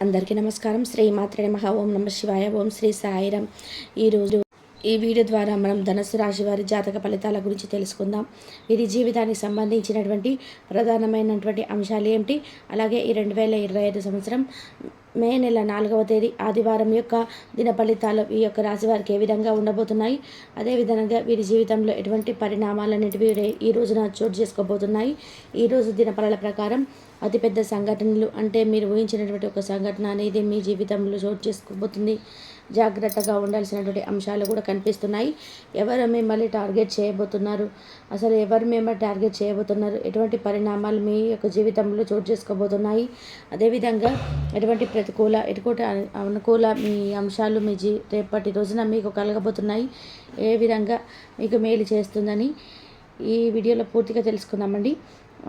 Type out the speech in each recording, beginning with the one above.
అందరికీ నమస్కారం. శ్రీమాత్రే నమః. ఓం నమ శివాయ. ఓం శ్రీ సాయిరాం. ఈరోజు ఈ వీడియో ద్వారా మనం ధనుసు రాశి వారి జాతక ఫలితాల గురించి తెలుసుకుందాం. వీరి జీవితానికి సంబంధించినటువంటి ప్రధానమైనటువంటి అంశాలు ఏమిటి, అలాగే ఈ 2025 సంవత్సరం మే నెల 4వ తేదీ ఆదివారం యొక్క దిన ఫలితాలు ఈ యొక్క రాశి వారికి ఏ విధంగా ఉండబోతున్నాయి, అదేవిధంగా వీరి జీవితంలో ఎటువంటి పరిణామాలన్నిటివి ఈ రోజున చోటు చేసుకోబోతున్నాయి. ఈరోజు దినఫలాల ప్రకారం అతిపెద్ద సంఘటనలు అంటే మీరు ఊహించినటువంటి ఒక సంఘటన అనేది మీ జీవితంలో చోటు చేసుకోబోతుంది. జాగ్రత్తగా ఉండాల్సినటువంటి అంశాలు కూడా కనిపిస్తున్నాయి. ఎవరు మిమ్మల్ని టార్గెట్ చేయబోతున్నారు, అసలు ఎవరు మిమ్మల్ని టార్గెట్ చేయబోతున్నారు, ఎటువంటి పరిణామాలు మీ యొక్క జీవితంలో చోటు చేసుకోబోతున్నాయి, అదేవిధంగా ఎటువంటి ప్రతికూల ఎటువంటి అనుకూల మీ అంశాలు మీ రేపటి రోజున మీకు కలగబోతున్నాయి, ఏ విధంగా మీకు మేలు చేస్తుందని ఈ వీడియోలో పూర్తిగా తెలుసుకుందామండి.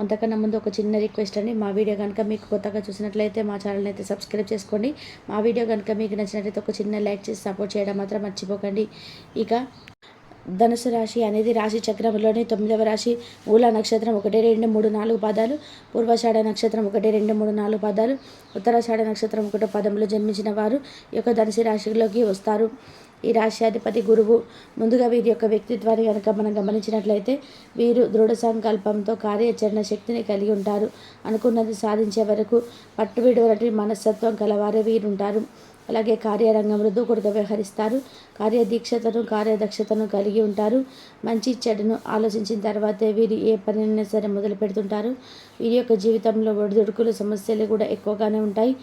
అంతకన్నా ముందు ఒక చిన్న రిక్వెస్ట్ అండి, మా వీడియో కనుక మీకు కొత్తగా చూసినట్లయితే మా ఛానల్ని అయితే సబ్స్క్రైబ్ చేసుకోండి. మా వీడియో కనుక మీకు నచ్చినట్లయితే ఒక చిన్న లైక్ చేసి సపోర్ట్ చేయడం మాత్రం మర్చిపోకండి. ఇక ధనుసు రాశి అనేది రాశి చక్రంలోని 9వ రాశి. మూల నక్షత్రం 1, 2, 3, 4 పాదాలు, పూర్వాషాఢ నక్షత్రం 1, 2, 3, 4 పాదాలు, ఉత్తరాషాఢ నక్షత్రం 1 పదంలో జన్మించిన వారు ఈ యొక్క ధనుసు రాశిలోకి వస్తారు. ఈ రాశ్యాధిపతి గురువు. ముందుగా వీరి యొక్క వ్యక్తిత్వాన్ని కనుక మనం గమనించినట్లయితే వీరు దృఢ సంకల్పంతో కార్యాచరణ శక్తిని కలిగి ఉంటారు. అనుకున్నది సాధించే వరకు పట్టువిడవనటి మనస్తత్వం కలవారే వీరుంటారు. అలాగే కార్యరంగంలో దూకుడుగా వ్యవహరిస్తారు. కార్యదీక్షతను కార్యదక్షతను కలిగి ఉంటారు. మంచి చెడును ఆలోచించిన తర్వాతే వీరు ఏ పనినైనా సరే మొదలు పెడుతుంటారు. వీరి యొక్క జీవితంలో ఒడిదుడుకులు సమస్యలు కూడా ఎక్కువగానే ఉంటాయి.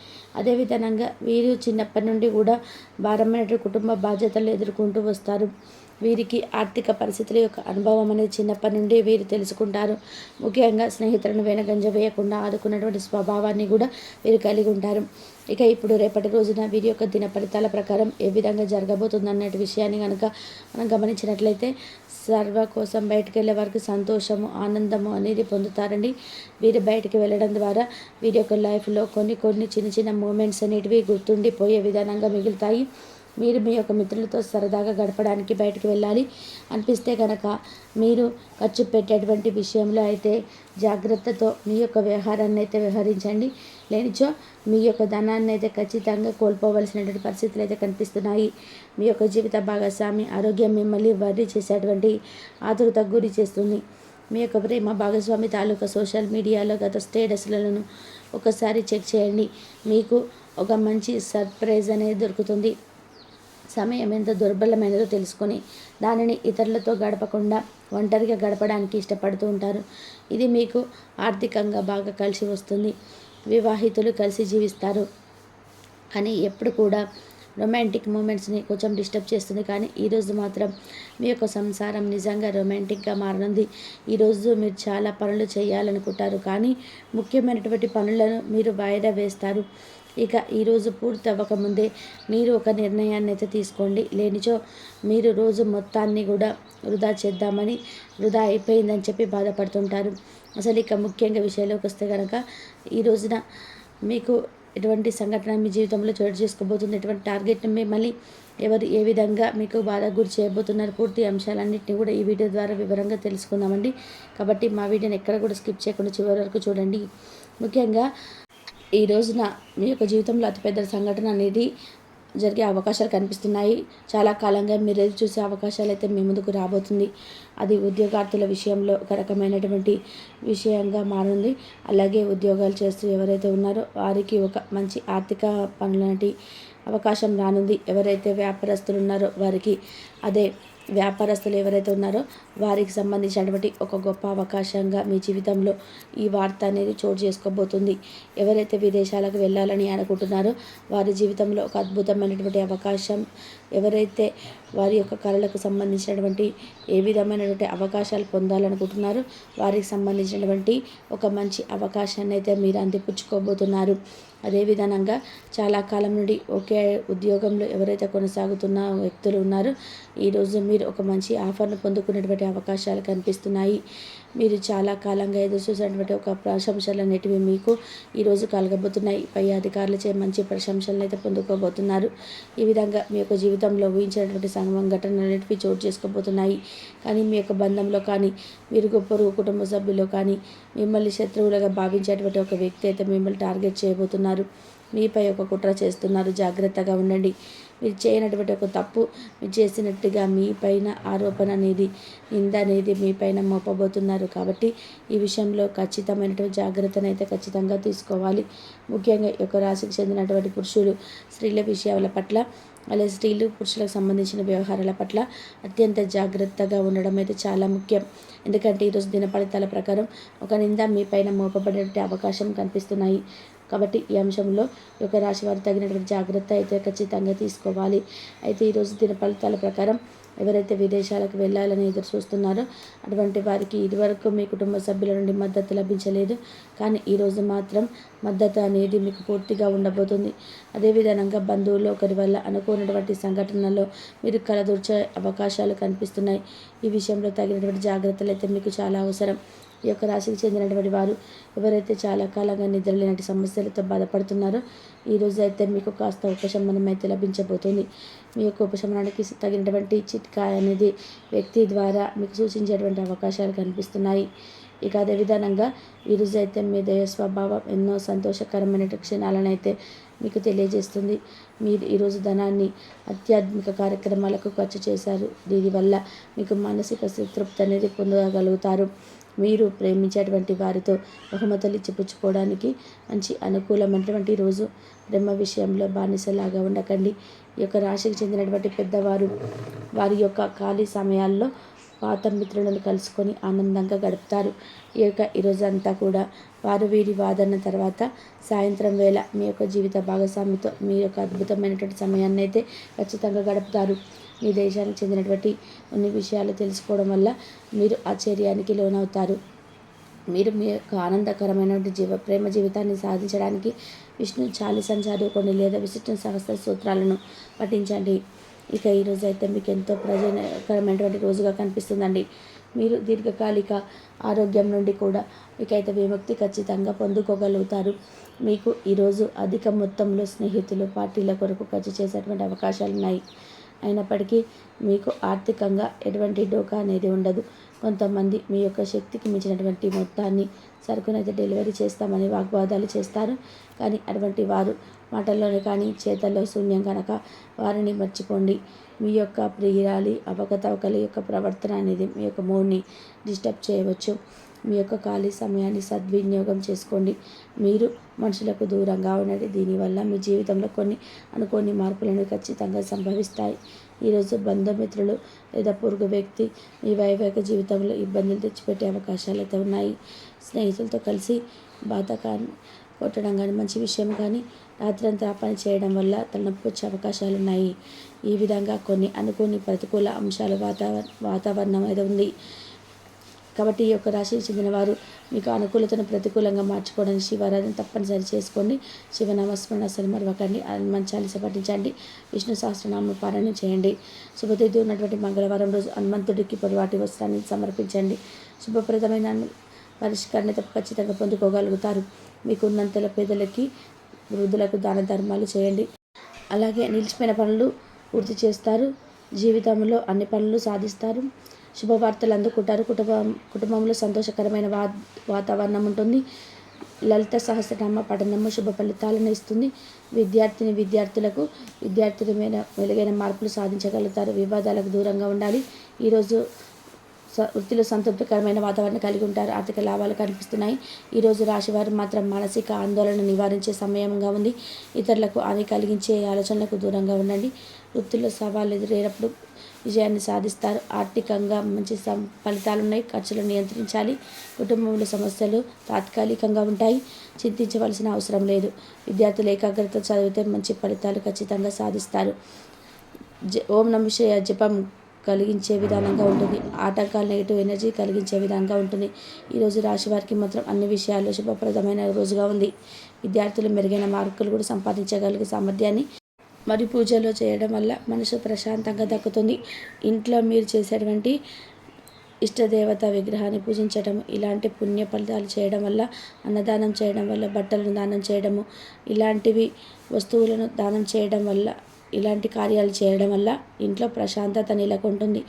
అదేవిధంగా వీరు చిన్నప్పటి నుండి కూడా భారమైన కుటుంబ బాధ్యతలు ఎదుర్కొంటూ వస్తారు. వీరికి ఆర్థిక పరిస్థితుల యొక్క అనుభవం అనేది చిన్నప్పటి నుండి వీరు తెలుసుకుంటారు. ముఖ్యంగా స్నేహితులను వెనకంజ వేయకుండా ఆదుకున్నటువంటి స్వభావాన్ని కూడా వీరు కలిగి ఉంటారు. ఇక ఇప్పుడు రేపటి రోజున వీరి యొక్క దిన ఫలితాల ప్రకారం ఏ విధంగా జరగబోతుంది అనే విషయాన్ని కనుక మనం గమనించినట్లయితే సర్వ కోసం బయటకు వెళ్ళే వారికి సంతోషము ఆనందము అనేది పొందుతారండి. వీరు బయటికి వెళ్ళడం ద్వారా వీరి యొక్క లైఫ్లో కొన్ని చిన్న మూమెంట్స్ అనేటివి గుర్తుండిపోయే విధానంగా మిగులుతాయి. మీరు మీ యొక్క మిత్రులతో సరదాగా గడపడానికి బయటకు వెళ్ళాలి అనిపిస్తే కనుక మీరు ఖర్చు పెట్టేటువంటి విషయంలో అయితే జాగ్రత్తతో మీ యొక్క వ్యవహారాన్ని అయితే వ్యవహరించండి. లేనిచో మీ యొక్క ధనాన్ని అయితే ఖచ్చితంగా కోల్పోవలసినటువంటి పరిస్థితులు అయితే కనిపిస్తున్నాయి. మీ యొక్క జీవిత భాగస్వామి ఆరోగ్యం మిమ్మల్ని వర్రీ చేసేటువంటి ఆతురతకు గురి చేస్తుంది. మీ యొక్క ప్రేమ భాగస్వామి తాలూకా సోషల్ మీడియాలో గత స్టేటస్లను ఒకసారి చెక్ చేయండి. మీకు ఒక మంచి సర్ప్రైజ్ అనేది దొరుకుతుంది. సమయం ఎంత దుర్బలమైనదో తెలుసుకొని దానిని ఇతరులతో గడపకుండా ఒంటరిగా గడపడానికి ఇష్టపడుతూ ఉంటారు. ఇది మీకు ఆర్థికంగా బాగా కలిసి వస్తుంది. వివాహితులు కలిసి జీవిస్తారు, కానీ ఎప్పుడు కూడా రొమాంటిక్ మూమెంట్స్ని కొంచెం డిస్టర్బ్ చేస్తుంది. కానీ ఈరోజు మాత్రం మీ యొక్క సంసారం నిజంగా రొమాంటిక్గా మారనుంది. ఈరోజు మీరు చాలా పనులు చేయాలనుకుంటారు, కానీ ముఖ్యమైనటువంటి పనులను మీరు వాయిదా వేస్తారు. ఇక ఈరోజు పూర్తి అవ్వకముందే మీరు ఒక నిర్ణయాన్ని అయితే తీసుకోండి. లేనిచో మీరు రోజు మొత్తాన్ని కూడా వృధా చేద్దామని వృధా అయిపోయిందని చెప్పి బాధపడుతుంటారు. అసలు ఇక ముఖ్యంగా విషయంలోకి వస్తే కనుక ఈ రోజున మీకు ఎటువంటి సంఘటన మీ జీవితంలో చోటు చేసుకోబోతుంది, ఎటువంటి టార్గెట్ని మిమ్మల్ని ఎవరు ఏ విధంగా మీకు బాధ గురి చేయబోతున్నారు, పూర్తి అంశాలన్నింటినీ కూడా ఈ వీడియో ద్వారా వివరంగా తెలుసుకుందామండి. కాబట్టి మా వీడియోని ఎక్కడ కూడా స్కిప్ చేయకుండా చివరి వరకు చూడండి. ముఖ్యంగా ఈ రోజున మీ యొక్క జీవితంలో అతిపెద్ద సంఘటన అనేది జరిగే అవకాశాలు కనిపిస్తున్నాయి. చాలా కాలంగా మీరు ఎదురు చూసే అవకాశాలు అయితే మీ ముందుకు రాబోతుంది. అది ఉద్యోగార్థుల విషయంలో ఒక రకమైనటువంటి విషయంగా మారింది. అలాగే ఉద్యోగాలు చేస్తూ ఎవరైతే ఉన్నారో వారికి ఒక మంచి ఆర్థిక పనులాంటి అవకాశం రానుంది. ఎవరైతే వ్యాపారస్తులు ఉన్నారో వారికి, అదే వ్యాపారస్తులు ఎవరైతే ఉన్నారో వారికి సంబంధించినటువంటి ఒక గొప్ప అవకాశంగా మీ జీవితంలో ఈ వార్త అనేది చోటు చేసుకోబోతుంది. ఎవరైతే విదేశాలకు వెళ్ళాలని అనుకుంటున్నారో వారి జీవితంలో ఒక అద్భుతమైనటువంటి అవకాశం, ఎవరైతే వారి యొక్క కళలకు సంబంధించినటువంటి ఏ విధమైనటువంటి అవకాశాలు పొందాలనుకుంటున్నారో వారికి సంబంధించినటువంటి ఒక మంచి అవకాశాన్ని అయితే మీరు అందిపుచ్చుకోబోతున్నారు. అదేవిధంగా చాలా కాలం నుండి ఒకే ఉద్యోగంలో ఎవరైతే కొనసాగుతున్న వ్యక్తులు ఉన్నారో ఈరోజు మీరు ఒక మంచి ఆఫర్ను పొందుకునేటువంటి అవకాశాలు కనిపిస్తున్నాయి. మీరు చాలా కాలంగా ఎదురు చూసినటువంటి ఒక ప్రశంసలు అనేటివి మీకు ఈరోజు కలగబోతున్నాయి. పై అధికారులచే మంచి ప్రశంసలను అయితే పొందుకోబోతున్నారు. ఈ విధంగా మీ యొక్క జీవితంలో ఊహించినటువంటి సంఘటనలు అనేటివి చోటు చేసుకోబోతున్నాయి. కానీ మీ యొక్క బంధంలో కానీ ఇరుగు పొరుగు కుటుంబ సభ్యుల్లో కానీ మిమ్మల్ని శత్రువులుగా భావించేటువంటి ఒక వ్యక్తి అయితే మిమ్మల్ని టార్గెట్ చేయబోతున్నారు. మీపై ఒక కుట్ర చేస్తున్నారు, జాగ్రత్తగా ఉండండి. మీరు చేయనటువంటి ఒక తప్పు మీరు చేసినట్టుగా మీ పైన ఆరోపణ అనేది, నింద అనేది మీ పైన మోపబోతున్నారు. కాబట్టి ఈ విషయంలో ఖచ్చితమైనటువంటి జాగ్రత్తను అయితే ఖచ్చితంగా తీసుకోవాలి. ముఖ్యంగా ఈ యొక్క రాశికి చెందినటువంటి పురుషులు స్త్రీల విషయాల పట్ల, అలాగే స్త్రీలు పురుషులకు సంబంధించిన వ్యవహారాల పట్ల అత్యంత జాగ్రత్తగా ఉండడం అయితే చాలా ముఖ్యం. ఎందుకంటే ఈరోజు దిన ఫలితాల ప్రకారం ఒక నింద మీ పైన మోపబడే అవకాశం కనిపిస్తున్నాయి. కాబట్టి ఈ అంశంలో ఈ యొక్క రాశి వారు తగినటువంటి జాగ్రత్త అయితే ఖచ్చితంగా తీసుకోవాలి. అయితే ఈరోజు దిన ఫలితాల ప్రకారం ఎవరైతే విదేశాలకు వెళ్ళాలని ఎదురు చూస్తున్నారో అటువంటి వారికి ఇదివరకు మీ కుటుంబ సభ్యుల నుండి మద్దతు లభించలేదు, కానీ ఈరోజు మాత్రం మద్దతు అనేది మీకు పూర్తిగా ఉండబోతుంది. అదేవిధంగా బంధువుల్లో ఒకరి వల్ల అనుకోనటువంటి సంఘటనలో మీరు కలదూర్చే అవకాశాలు కనిపిస్తున్నాయి. ఈ విషయంలో తగినటువంటి జాగ్రత్తలు అయితే మీకు చాలా అవసరం. ఈ యొక్క రాశికి చెందినటువంటి వారు ఎవరైతే చాలా కాలంగా నిద్రలేనటి సమస్యలతో బాధపడుతున్నారో ఈరోజు అయితే మీకు కాస్త ఉపశమనం అయితే లభించబోతుంది. మీ యొక్క ఉపశమనానికి తగినటువంటి చిట్కా అనేది వ్యక్తి ద్వారా మీకు సూచించేటువంటి అవకాశాలు కనిపిస్తున్నాయి. ఇక అదేవిధంగా ఈరోజు అయితే మీ దయ స్వభావం ఎన్నో సంతోషకరమైన క్షణాలను అయితే మీకు తెలియజేస్తుంది. మీరు ఈరోజు ధనాన్ని ఆధ్యాత్మిక కార్యక్రమాలకు ఖర్చు చేశారు. దీనివల్ల మీకు మానసిక సంతృప్తి అనేది పొందగలుగుతారు. మీరు ప్రేమించేటువంటి వారితో బహుమతులు ఇచ్చిపుచ్చుకోవడానికి మంచి అనుకూలమైనటువంటి రోజు. ప్రేమ విషయంలో బానిసలాగా ఉండకండి. ఈ యొక్క రాశికి చెందినటువంటి పెద్దవారు వారి యొక్క ఖాళీ సమయాల్లో పాత మిత్రులను కలుసుకొని ఆనందంగా గడుపుతారు. ఈరోజు అంతా కూడా వారు వీరి వాదన తర్వాత సాయంత్రం వేళ మీ యొక్క జీవిత భాగస్వామితో మీ యొక్క అద్భుతమైనటువంటి సమయాన్ని అయితే ఖచ్చితంగా గడుపుతారు. మీ దేశానికి చెందినటువంటి కొన్ని విషయాలు తెలుసుకోవడం వల్ల మీరు ఆశ్చర్యానికి లోనవుతారు. మీరు మీ యొక్క ఆనందకరమైనటువంటి ప్రేమ జీవితాన్ని సాధించడానికి విష్ణు చాలీసాను చదువుకోండి లేదా విశిష్ట సహస్ర సూత్రాలను పఠించండి. ఇక ఈరోజు అయితే మీకు ఎంతో ప్రయోజనకరమైనటువంటి రోజుగా కనిపిస్తుందండి. మీరు దీర్ఘకాలిక ఆరోగ్యం నుండి కూడా మీకైతే విముక్తి ఖచ్చితంగా పొందుకోగలుగుతారు. మీకు ఈరోజు అధిక మొత్తంలో స్నేహితులు పార్టీల కొరకు ఖర్చు చేసేటువంటి అవకాశాలు ఉన్నాయి. అయినప్పటికీ మీకు ఆర్థికంగా ఎటువంటి డోకా అనేది ఉండదు. కొంతమంది మీ యొక్క శక్తికి మించినటువంటి మొత్తాన్ని సరుకునైతే డెలివరీ చేస్తామని వాగ్వాదాలు చేస్తారు. కానీ అటువంటి వారు మాటల్లోనే కానీ చేతల్లో శూన్యం కనుక వారిని మర్చిపోండి. మీ యొక్క ప్రియురాలి అవకతవకల యొక్క ప్రవర్తన అనేది మీ యొక్క మూడ్ని డిస్టర్బ్ చేయవచ్చు. మీ యొక్క ఖాళీ సమయాన్ని సద్వినియోగం చేసుకోండి. మీరు మనుషులకు దూరంగా ఉండండి. దీనివల్ల మీ జీవితంలో కొన్ని అనుకోని మార్పులను ఖచ్చితంగా సంభవిస్తాయి. ఈరోజు బంధుమిత్రులు లేదా పొరుగు వ్యక్తి మీ వైవాహిక జీవితంలో ఇబ్బందులు తెచ్చిపెట్టే అవకాశాలు అయితే ఉన్నాయి. స్నేహితులతో కలిసి బాధ కానీ కొట్టడం కానీ మంచి విషయం కానీ రాత్రంతా పని చేయడం వల్ల తలనొప్పి వచ్చే అవకాశాలు ఉన్నాయి. ఈ విధంగా కొన్ని అనుకోని ప్రతికూల అంశాలు వాతావరణం అయితే ఉంది. కాబట్టి ఈ యొక్క రాశికి చెందిన వారు మీకు అనుకూలతను ప్రతికూలంగా మార్చుకోవడానికి శివారాధన తప్పనిసరి చేసుకోండి. శివనామస్మరణ అసలు మరవకండి. హనుమాన్ చాలీస పఠించండి. విష్ణు సహస్రనామ పారాయణ చేయండి. శుభతిథి ఉన్నటువంటి మంగళవారం రోజు హనుమంతుడికి పొడవాటి వస్త్రాన్ని సమర్పించండి. శుభప్రదమైన పరిష్కారాన్ని ఖచ్చితంగా పొందుకోగలుగుతారు. మీకు ఉన్నంతలో పేదలకి వృద్ధులకు దాన ధర్మాలు చేయండి. అలాగే నిలిచిపోయిన పనులు పూర్తి చేస్తారు. జీవితంలో అన్ని పనులు సాధిస్తారు. శుభవార్తలు అందుకుంటారు. కుటుంబంలో సంతోషకరమైన వాతావరణం ఉంటుంది. లలిత సహస్రనామ పఠనము శుభ ఫలితాలను ఇస్తుంది. విద్యార్థులకు మెరుగైన మార్పులు సాధించగలుగుతారు. వివాదాలకు దూరంగా ఉండాలి. ఈరోజు వృత్తిలో సంతృప్తికరమైన వాతావరణం కలిగి ఉంటారు. ఆర్థిక లాభాలు కనిపిస్తున్నాయి. ఈరోజు రాశివారు మాత్రం మానసిక ఆందోళన నివారించే సమయంగా ఉంది. ఇతరులకు హాని కలిగించే ఆలోచనలకు దూరంగా ఉండండి. వృత్తిలో సవాళ్ళు ఎదురైనప్పుడు విజయాన్ని సాధిస్తారు. ఆర్థికంగా మంచి ఫలితాలున్నాయి. ఖర్చులను నియంత్రించాలి. కుటుంబంలో సమస్యలు తాత్కాలికంగా ఉంటాయి. చింతించవలసిన అవసరం లేదు. విద్యార్థులు ఏకాగ్రత చదివితే మంచి ఫలితాలు ఖచ్చితంగా సాధిస్తారు. ఓం నమః శివాయ జపం కలిగించే విధానంగా ఉంటుంది. ఆటంకాలు నెగిటివ్ ఎనర్జీ కలిగించే విధంగా ఉంటుంది. ఈరోజు రాశి వారికి మాత్రం అన్ని విషయాల్లో శుభప్రదమైన రోజుగా ఉంది. విద్యార్థులు మెరుగైన మార్కులు కూడా సంపాదించగలిగే సామర్థ్యాన్ని మరియు పూజలు చేయడం వల్ల మనసు ప్రశాంతంగా దక్కుతుంది. ఇంట్లో మీరు చేసేటువంటి ఇష్టదేవత విగ్రహాన్ని పూజించడం, ఇలాంటి పుణ్య ఫలితాలు చేయడం వల్ల, అన్నదానం చేయడం వల్ల, బట్టలను దానం చేయడము, ఇలాంటివి వస్తువులను దానం చేయడం వల్ల ఇలాంటి కార్యాలు చేయడం వల్ల ఇంట్లో ప్రశాంతత నెలకొంటుంది.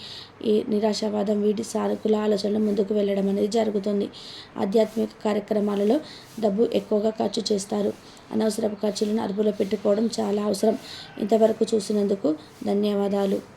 ఈ నిరాశావాదం వీటి సానుకూల ఆలోచనలు ముందుకు వెళ్ళడం అనేది జరుగుతుంది. ఆధ్యాత్మిక కార్యక్రమాలలో డబ్బు ఎక్కువగా ఖర్చు చేస్తారు. అనవసరపు ఖర్చులను అదుపులో పెట్టుకోవడం చాలా అవసరం. ఇంతవరకు చూసినందుకు ధన్యవాదాలు.